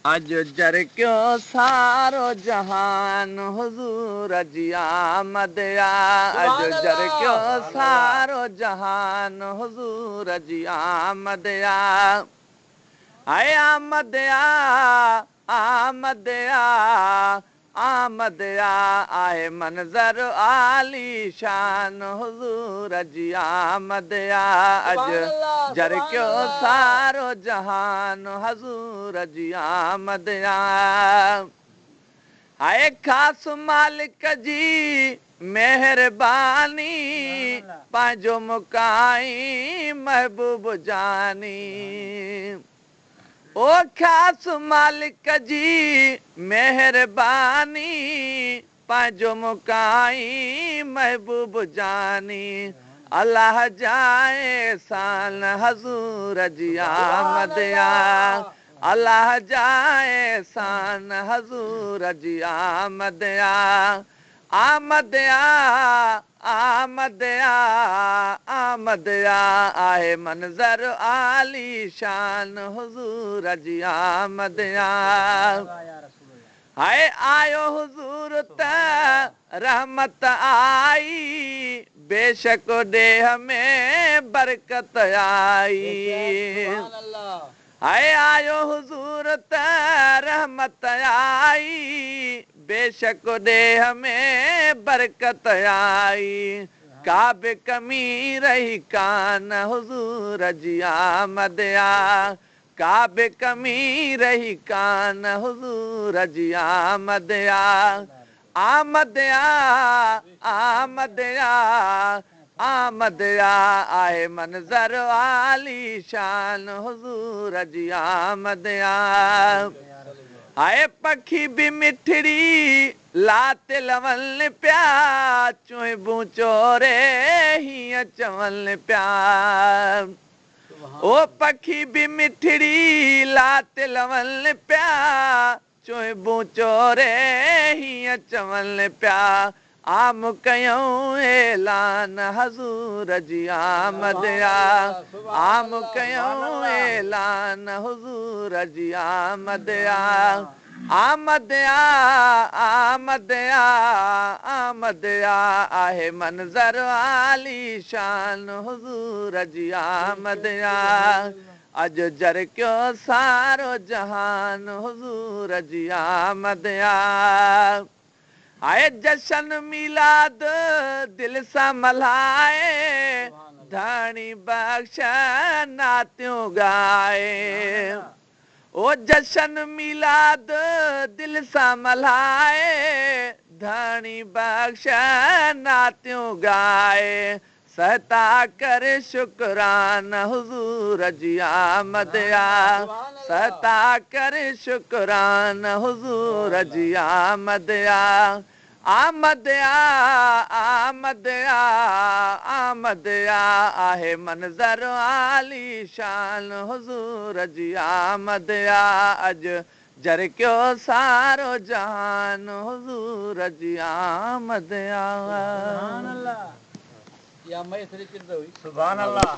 अज जर क्यों सारो जहान हुजूर जी आमद आ। अज जर क्यों सारो जहान हुजूर जी आमद आ। आए आमद आ, आमद आ, आमद आ। आहे मंज़र आली शान हुजूर जी आमद आ। अज जर क्यों सारो जहान हुजूर जी आमद आ। आहे ख़ास मालिक जी मेहरबानी पंहिंजो मुकाई महबूब जानी। ओ ख़ास मालिक जी मेहरबानी पंहिंजो मुकाई महबूब जानी। अल्लाह जाए सान हज़ूर जी आमद आ। अल्लाह जाए सान हज़ूर जी आमद आ। आमद आ, आमद आ, आमद आ। आहे मंज़र आली शान हुजूर जी आमद आ। हाय आयो हुजूर त रहमत आई बेशक ॾेह में बरकत आई। हाय आयो हुजूर त रहमत आई बेशक ॾेह में बरकत आई। का बि कमी रही कान हुजूर जी आमद आ। का बि कमी रही कान हुजूर जी आमद आ। आमद आ, आमद आ, आमद आ। आहे मंज़र आली शान हुजूर जी आमद आ। आहे पखी बि मिठड़ी लात लवनि पिया चुहिबूं चोरे हीअं चवनि पिया। ओ पखी बि मिठड़ी लात लवनि पिया चुहिबूं चोरे हीअं चवनि पिया। आम कयूं ऐलान हज़ूर जी आमद आ। आम कयूं ऐलान हुजूर जी आमद आ। आमद आ, आमद आ, आमद आ। आहे मंज़र आली शान हुजूर जी आमद आ। अज जर क्यों सारो जहान हुजूर जी आमद आ। आहे जशन मिलाद दिल सां मल्हाए धाणी बख़्श नातियूं ॻाए। ओ जशन मिलाद दिल सां मल्हाए धाणी बख़्श नातियूं ॻाए। सहता कर शुकरान हुजूर जी आमद आ। सहता कर शुकरान हुजूर जी आमद आ। आमद आ, आमद आ, आमद आ। आहे मंज़र आली शान हुजूर जी आमद आ। अज जर क्यों सारो जहान हुजूर जी आमद आ। सुभान अल्लाह।